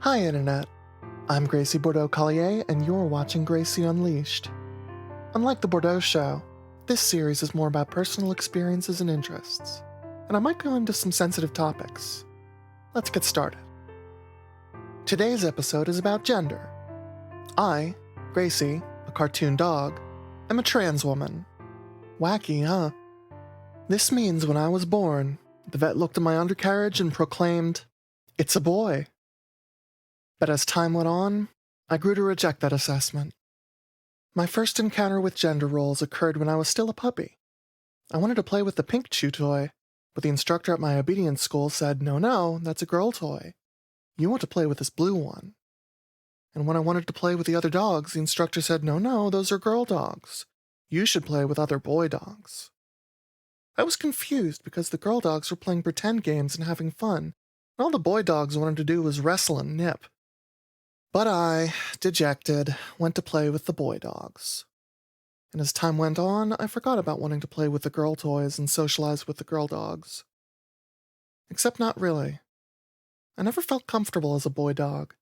Hi Internet, I'm Gracie Bordeaux-Collier and you're watching Gracie Unleashed. Unlike the Bordeaux show, this series is more about personal experiences and interests, and I might go into some sensitive topics. Let's get started. Today's episode is about gender. I, Gracie, a cartoon dog, am a trans woman. Wacky, huh? This means when I was born, the vet looked at my undercarriage and proclaimed, "It's a boy." But as time went on, I grew to reject that assessment. My first encounter with gender roles occurred when I was still a puppy. I wanted to play with the pink chew toy, but the instructor at my obedience school said, No, that's a girl toy. You want to play with this blue one." And when I wanted to play with the other dogs, the instructor said, No, those are girl dogs. You should play with other boy dogs. I was confused because the girl dogs were playing pretend games and having fun, and all the boy dogs wanted to do was wrestle and nip. But I, dejected, went to play with the boy dogs. And as time went on, I forgot about wanting to play with the girl toys and socialize with the girl dogs. Except not really. I never felt comfortable as a boy dog,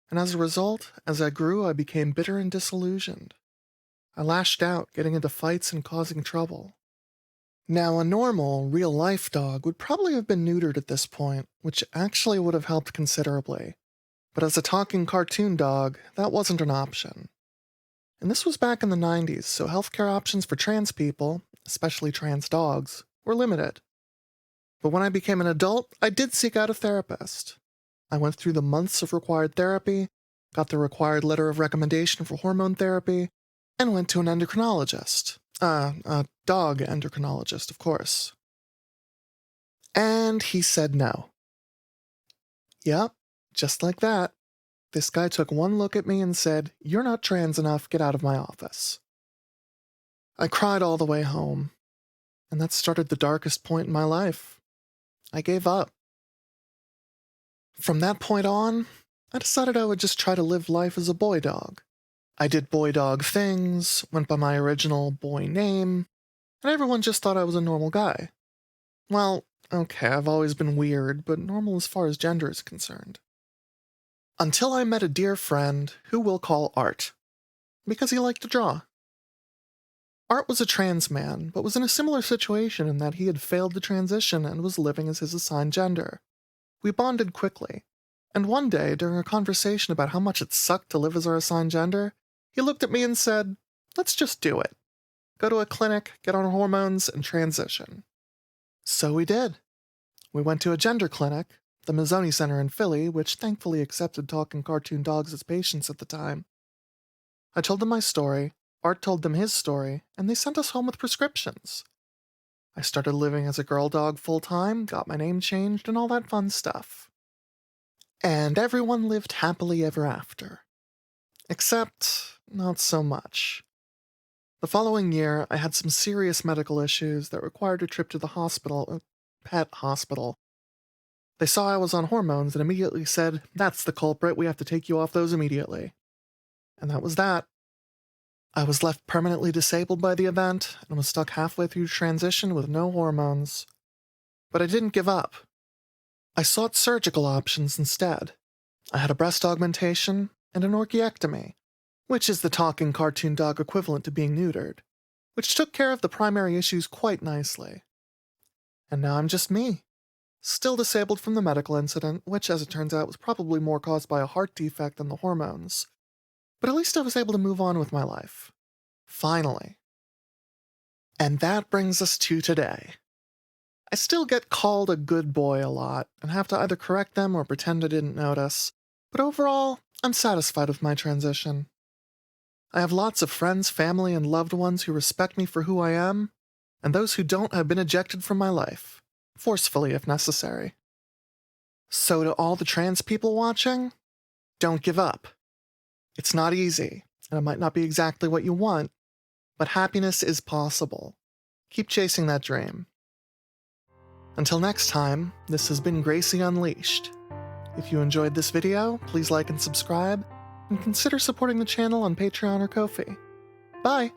and as a result, as I grew, I became bitter and disillusioned. I lashed out, getting into fights and causing trouble. Now, a normal, real-life dog would probably have been neutered at this point, which actually would have helped considerably. But as a talking cartoon dog, that wasn't an option. And this was back in the 90s, so healthcare options for trans people, especially trans dogs, were limited. But when I became an adult, I did seek out a therapist. I went through the months of required therapy, got the required letter of recommendation for hormone therapy, and went to an endocrinologist. A dog endocrinologist, of course. And he said no. Yep. Just like that, this guy took one look at me and said, "You're not trans enough, get out of my office." I cried all the way home, and that started the darkest point in my life. I gave up. From that point on, I decided I would just try to live life as a boy dog. I did boy dog things, went by my original boy name, and everyone just thought I was a normal guy. Well, okay, I've always been weird, but normal as far as gender is concerned. Until I met a dear friend who we'll call Art, because he liked to draw. Art was a trans man, but was in a similar situation in that he had failed to transition and was living as his assigned gender. We bonded quickly, and one day, during a conversation about how much it sucked to live as our assigned gender, he looked at me and said, "Let's just do it. Go to a clinic, get on hormones, and transition." So we did. We went to a gender clinic, the Mazzoni Center in Philly, which thankfully accepted talking cartoon dogs as patients at the time. I told them my story, Art told them his story, and they sent us home with prescriptions. I started living as a girl dog full-time, got my name changed, and all that fun stuff. And everyone lived happily ever after. Except, not so much. The following year, I had some serious medical issues that required a trip to the hospital, a pet hospital. They saw I was on hormones and immediately said, "That's the culprit, we have to take you off those immediately." And that was that. I was left permanently disabled by the event and was stuck halfway through transition with no hormones. But I didn't give up. I sought surgical options instead. I had a breast augmentation and an orchiectomy, which is the talking cartoon dog equivalent to being neutered, which took care of the primary issues quite nicely. And now I'm just me. Still disabled from the medical incident, which, as it turns out, was probably more caused by a heart defect than the hormones. But at least I was able to move on with my life. Finally. And that brings us to today. I still get called a good boy a lot, and have to either correct them or pretend I didn't notice, but overall, I'm satisfied with my transition. I have lots of friends, family, and loved ones who respect me for who I am, and those who don't have been ejected from my life. Forcefully if necessary. So to all the trans people watching, don't give up. It's not easy, and it might not be exactly what you want, but happiness is possible. Keep chasing that dream. Until next time, this has been Gracie Unleashed. If you enjoyed this video, please like and subscribe, and consider supporting the channel on Patreon or Ko-fi. Bye!